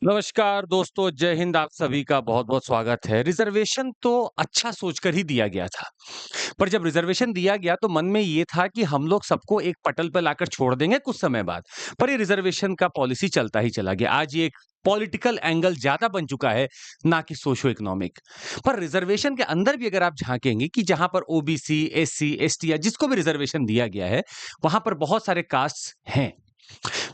नमस्कार दोस्तों, जय हिंद। आप सभी का बहुत-बहुत स्वागत है। रिजर्वेशन तो अच्छा सोचकर ही दिया गया था, पर जब रिजर्वेशन दिया गया तो मन में ये था कि हम लोग सबको एक पटल पे लाकर छोड़ देंगे कुछ समय बाद। पर ये रिजर्वेशन का पॉलिसी चलता ही चला गया। आज ये एक पॉलिटिकल एंगल ज़्यादा बन चुका है, ना कि सोशो इकोनॉमिक। पर रिजर्वेशन के अंदर भी अगर आप झाँकेंगे कि जहाँ पर ओबीसी, एससी, एसटी या जिसको भी रिजर्वेशन दिया गया है, वहाँ पर बहुत सारे कास्ट्स हैं।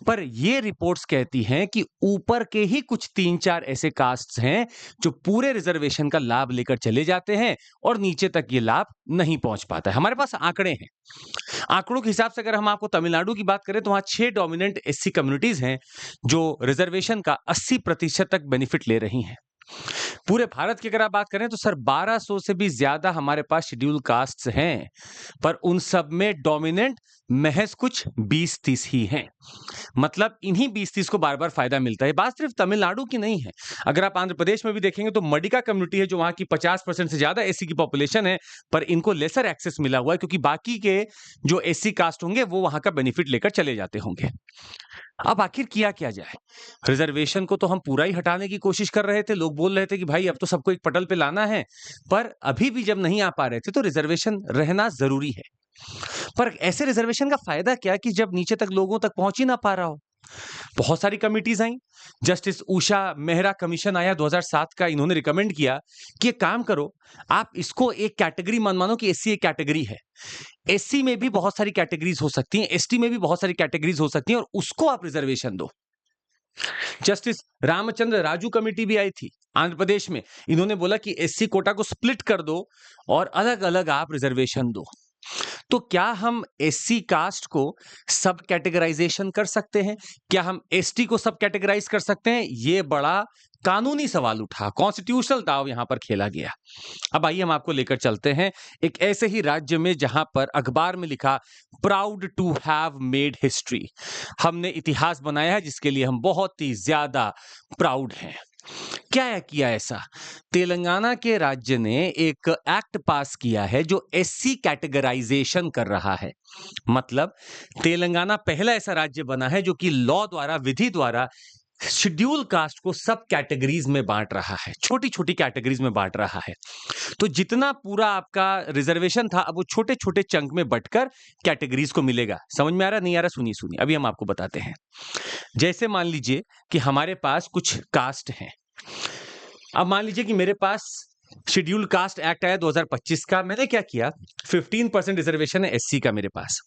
पर ये रिपोर्ट्स कहती हैं कि ऊपर के ही कुछ 3-4 ऐसे कास्ट्स हैं जो पूरे रिजर्वेशन का लाभ लेकर चले जाते हैं और नीचे तक ये लाभ नहीं पहुंच पाता है। हमारे पास आंकड़े हैं। आंकड़ों के हिसाब से अगर हम आपको तमिलनाडु की बात करें तो वहां 6 डोमिनेंट एससी कम्युनिटीज हैं जो रिजर्वेशन का 80% तक बेनिफिट ले रही हैं। पूरे भारत की अगर आप बात करें तो सर 1200 से भी ज्यादा हमारे पास शेड्यूल कास्ट्स हैं, पर उन सब में डोमिनेंट महज कुछ 20-30 ही हैं। मतलब इन्हीं 20-30 को बार-बार फायदा मिलता है। बात सिर्फ तमिलनाडु की नहीं है। अगर आप आंध्र प्रदेश में भी देखेंगे तो मडिका कम्युनिटी है जो वहाँ की 50% से ज़्यादा एससी की पॉपुलेशन है, पर इनको लेसर एक्सेस मिला हुआ है क्योंकि बाकी के जो एससी कास्ट होंगे वो वहाँ का बेनिफिट लेकर चले जाते होंगे। अब आखिर किया क्या जाए? रिजर्वेशन को तो हम पूरा ही हटाने की कोशिश कर रहे थे। लोग बोल रहे थे कि भाई अब तो सबको एक पटल पे लाना है, पर अभी भी जब नहीं आ पा रहे थे तो रिजर्वेशन रहना ज़रूरी है। पर ऐसे रिजर्वेशन का फायदा क्या कि जब नीचे तक लोगों तक पहुंच ही ना पा रहा हो। बहुत सारी कमिटीज आई। जस्टिस उषा मेहरा कमीशन आया 2007 का। इन्होंने रिकमेंड किया कि एक काम करो, आप इसको एक कैटेगरी मान मानो कि एससी एक कैटेगरी है। एससी में भी बहुत सारी कैटेगरीज हो सकती हैं, एसटी में भी बहुत सारी कैटेगरीज हो सकती हैं और उसको आप रिजर्वेशन दो। जस्टिस रामचंद्र राजू कमेटी भी आई थी आंध्र प्रदेश में। इन्होंने बोला कि एससी कोटा को स्प्लिट कर दो और अलग अलग आप रिजर्वेशन दो। तो क्या हम एससी कास्ट को सब कैटेगराइजेशन कर सकते हैं? क्या हम एसटी को सब कैटेगराइज कर सकते हैं? ये बड़ा कानूनी सवाल उठा, कॉन्स्टिट्यूशनल दाव यहां पर खेला गया। अब आइए हम आपको लेकर चलते हैं एक ऐसे ही राज्य में जहां पर अखबार में लिखा proud to have made history. हमने इतिहास बनाया है जिसके लिए हम बहुत ही ज्यादा प्राउड हैं। क्या किया ऐसा? तेलंगाना के राज्य ने एक एक्ट पास किया है जो एससी कैटेगराइजेशन कर रहा है। मतलब तेलंगाना पहला ऐसा राज्य बना है जो कि लॉ द्वारा, विधि द्वारा शेड्यूल कास्ट को सब कैटेगरीज में बांट रहा है, छोटी-छोटी कैटेगरीज में बांट रहा है। तो जितना पूरा आपका रिजर्वेशन था अब वो छोटे-छोटे चंक में बंटकर कैटेगरीज को मिलेगा। समझ में आ रहा नहीं आ रहा? सुनिए सुनिए, अभी हम आपको बताते हैं। जैसे मान लीजिए कि हमारे पास कुछ कास्ट हैं। अब मान लीजिए कि मेरे पास शेड्यूल कास्ट एक्ट आया 2025 का। मैंने क्या किया, 15% रिजर्वेशन है एससी का मेरे पास।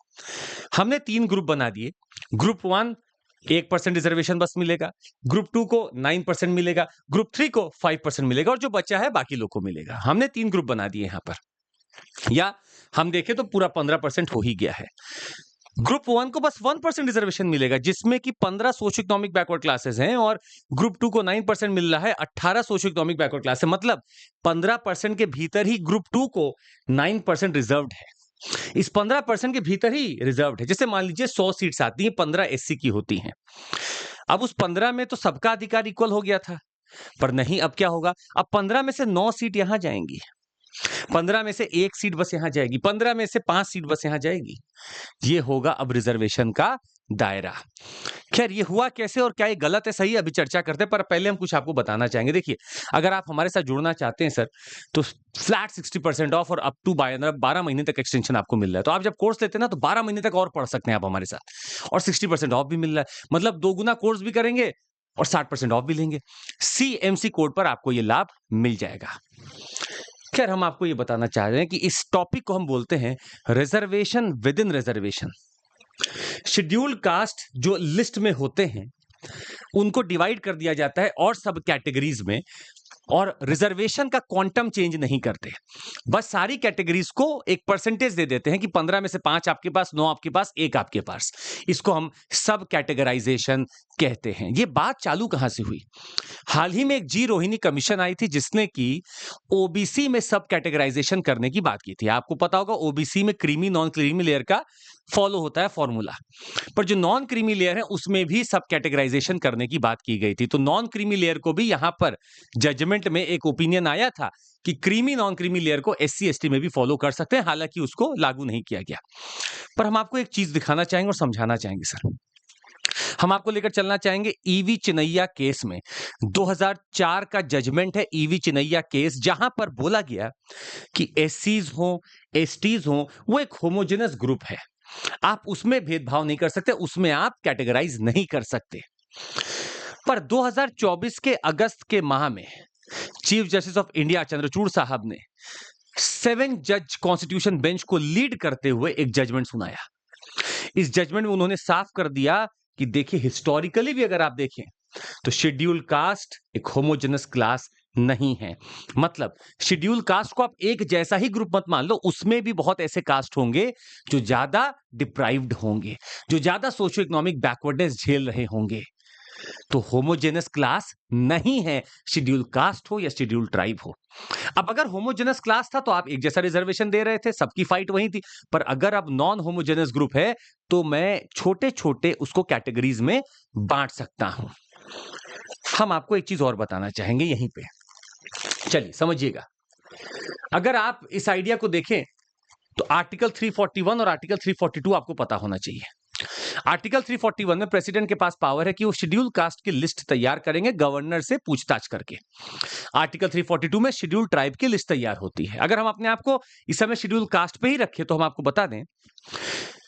हमने 3 ग्रुप बना दिए। ग्रुप 1 1% रिजर्वेशन बस मिलेगा, ग्रुप 2 को 9% मिलेगा, ग्रुप 3 को 5% मिलेगा और जो बचा है बाकी लोग को मिलेगा। हमने 3 ग्रुप बना दिए यहां पर। या हम देखें तो पूरा 15% हो ही गया है। ग्रुप 1 को बस 1% रिजर्वेशन मिलेगा जिसमें कि 15 सोशो इकोनॉमिक बैकवर्ड क्लासेस हैं और ग्रुप 2 को 9% मिल रहा है, 18 सोशो इकोनॉमिक बैकवर्ड क्लास है। मतलब 15% के भीतर ही ग्रुप 2 को 9% रिजर्व्ड है। इस 15% के भीतर ही रिजर्व्ड है। जैसे मान लीजिए 100 सीट्स आती हैं, 15 एससी की होती हैं। अब उस 15 में तो सबका अधिकार इक्वल हो गया था, पर नहीं, अब क्या होगा? अब 15 में से 9 सीट यहां जाएंगी, 15 में से 1 सीट बस यहां जाएगी, 15 में से 5 सीट बस यहां जाएगी। ये होगा अब रिजर्वेशन का दायरा। खैर, ये हुआ कैसे और क्या ये गलत है सही है, अभी चर्चा करते हैं, पर पहले हम कुछ आपको बताना चाहेंगे। देखिए, अगर आप हमारे साथ जुड़ना चाहते हैं सर, तो फ्लैट 60% ऑफ और अप टू 12 महीने तक एक्सटेंशन आपको मिल रहा है। तो आप जब कोर्स लेते हैं ना तो 12 महीने तक और पढ़ सकते हैं आप हमारे साथ, और 60% ऑफ भी मिल रहा है। मतलब दोगुना कोर्स भी करेंगे और 60% ऑफ भी लेंगे। सीएमसी कोड पर आपको ये लाभ मिल जाएगा। खैर, हम आपको ये बताना चाह रहे हैं कि इस टॉपिक को हम बोलते हैं reservation with in reservation. Scheduled caste जो लिस्ट में होते हैं उनको डिवाइड कर दिया जाता है और सब कैटेगरीज में, और रिजर्वेशन का क्वांटम चेंज नहीं करते। बस सारी कैटेगरीज को एक परसेंटेज दे देते हैं कि 15 में से 5 आपके पास, 9 आपके पास, 1 आपके पास। इसको हम सब कैटेगराइजेशन कहते हैं। ये बात चालू कहां से हुई? हाल ही में एक जी रोहिणी कमीशन आई थी जिसने कि ओबीसी में सब कैटेगराइजेशन करने की बात की थी। आपको पता होगा ओबीसी में क्रीमी नॉन क्रीमी लेयर का फॉलो होता है फॉर्मूला, पर जो नॉन क्रीमी लेयर है उसमें भी सब कैटेगराइजेशन करने की बात की गई थी। तो नॉन क्रीमी लेयर को भी यहां पर जजमेंट में एक ओपिनियन आया था कि क्रीमी नॉन क्रीमी लेयर को एससी एसटी में भी फॉलो कर सकते हैं, हालांकि उसको लागू नहीं किया गया। पर हम आपको एक चीज दिखाना चाहेंगे और समझाना चाहेंगे सर। हम आपको लेकर चलना चाहेंगे ईवी चिनैया केस में। 2004 का जजमेंट है ईवी चिनैया केस, जहां पर बोला गया कि एससीज हो, एसटीज हो, वो एक होमोजेनस ग्रुप है। आप उसमें भेदभाव नहीं कर सकते, उसमें आप कैटेगराइज नहीं कर सकते। पर 2024 के अगस्त के माह में chief justice of India Chandrachud साहब ने 7 जज कॉन्स्टिट्यूशन बेंच को लीड करते हुए एक जजमेंट सुनाया। इस जजमेंट में उन्होंने साफ कर दिया कि देखिए, हिस्टोरिकली भी अगर आप देखें तो शेड्यूल कास्ट एक होमोजेनस क्लास नहीं है। मतलब शेड्यूल कास्ट को आप एक जैसा ही ग्रुप मत मान लो, उसमें भी बहुत ऐसे कास्ट होंगे जो ज्यादा डिप्राइव्ड होंगे, जो ज्यादा सोशो इकोनॉमिक बैकवर्डनेस झेल रहे होंगे। तो होमोजेनस क्लास नहीं है, शेड्यूल कास्ट हो या शेड्यूल ट्राइब हो। अब अगर होमोजेनस क्लास था तो आप एक जैसा रिजर्वेशन दे रहे थे, सबकी फाइट वही थी। पर अगर अब नॉन होमोजेनस ग्रुप है तो मैं छोटे छोटे उसको कैटेगरीज में बांट सकता हूं। हम आपको एक चीज और बताना चाहेंगे यहीं पे, चलिए समझिएगा। अगर आप इस आइडिया को देखें तो आर्टिकल 341 और आर्टिकल 342 आपको पता होना चाहिए। आर्टिकल 341 में प्रेसिडेंट के पास पावर है कि वो शेड्यूल कास्ट की लिस्ट तैयार करेंगे गवर्नर से पूछताछ करके। आर्टिकल 342 में शेड्यूल ट्राइब की लिस्ट तैयार होती है। अगर हम अपने आप को इस समय शेड्यूल कास्ट पे ही रखें तो हम आपको बता दें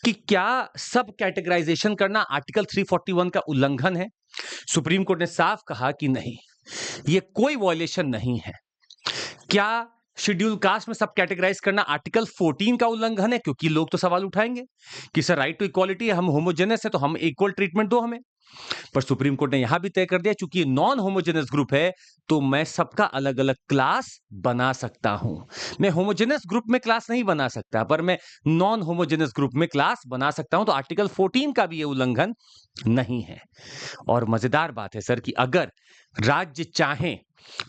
कि क्या सब कैटेगराइजेशन करना आर्टिकल 341 का उल्लंघन है? सुप्रीम कोर्ट ने साफ कहा कि नहीं, यह कोई वॉयलेशन नहीं है। क्या शेड्यूल कास्ट में सब कैटेगराइज करना आर्टिकल 14 का उल्लंघन है? क्योंकि लोग तो सवाल उठाएंगे कि सर राइट टू इक्वालिटी है, हम होमोजेनस है तो हम इक्वल ट्रीटमेंट दो हमें। पर सुप्रीम कोर्ट ने यहां भी तय कर दिया चूंकि नॉन होमोजेनस ग्रुप है तो मैं सबका अलग अलग क्लास बना सकता हूं। मैं होमोजेनस ग्रुप में क्लास नहीं बना सकता, पर मैं नॉन होमोजेनस ग्रुप में क्लास बना सकता हूं। तो आर्टिकल 14 का भी यह उल्लंघन नहीं है। और मजेदार बात है सर कि अगर राज्य चाहे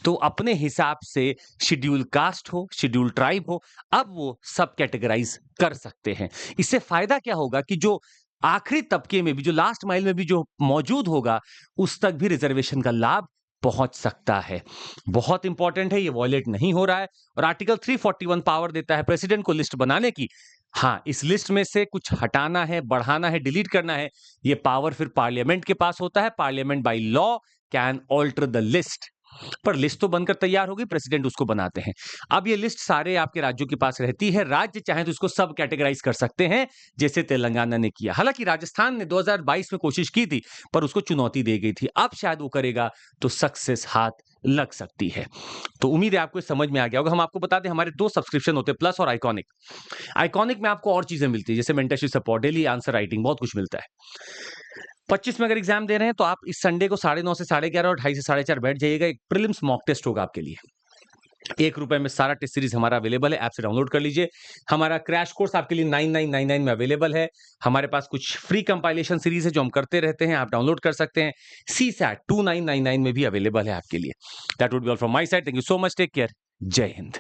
तो अपने हिसाब से शेड्यूल कास्ट हो, शेड्यूल ट्राइब हो, अब वो सब कैटेगराइज कर सकते हैं। इससे फायदा क्या होगा कि जो आखिरी तबके में भी, जो लास्ट माइल में भी जो मौजूद होगा, उस तक भी रिजर्वेशन का लाभ पहुंच सकता है। बहुत इंपॉर्टेंट है, ये वॉयलेट नहीं हो रहा है। और आर्टिकल 341 पावर देता है प्रेसिडेंट को लिस्ट बनाने की। हाँ, इस लिस्ट में से कुछ हटाना है, बढ़ाना है, डिलीट करना है, ये पावर फिर पार्लियामेंट के पास होता है। Parliament by law can alter the list. पर लिस्ट तो बनकर तैयार होगी, प्रेसिडेंट उसको बनाते हैं। अब ये लिस्ट सारे आपके राज्यों के पास रहती है। राज्य चाहे तो इसको सब कैटेगराइज कर सकते हैं, जैसे तेलंगाना ने किया। हालांकि राजस्थान ने 2022 में कोशिश की थी, पर उसको चुनौती दी गई थी। अब शायद वो करेगा तो सक्सेस हाथ लग सकती है। तो उम्मीद है आपको समझ में आ गया होगा। हम आपको बता दें, हमारे 2 सब्सक्रिप्शन होते हैं, प्लस और आइकॉनिक। आइकॉनिक में आपको और चीजें मिलती है, जैसे mentorship support, daily answer writing, बहुत कुछ मिलता है। 25 में अगर एग्जाम दे रहे हैं तो आप इस संडे को 9:30 से 11:30 और 2:30 से 4:30 बैठ जाइएगा। एक प्रीलिम्स मॉक टेस्ट होगा आपके लिए। ₹1 में सारा टेस्ट सीरीज हमारा अवेलेबल है, ऐप से डाउनलोड कर लीजिए। हमारा क्रैश कोर्स आपके लिए 9999 में अवेलेबल है। हमारे पास कुछ फ्री कंपाइलेशन सीरीज है जो हम करते रहते हैं, आप डाउनलोड कर सकते हैं। CSAT 2999 में भी अवेलेबल है आपके लिए। That would be all from my side. Thank you so much, take care, Jai Hind.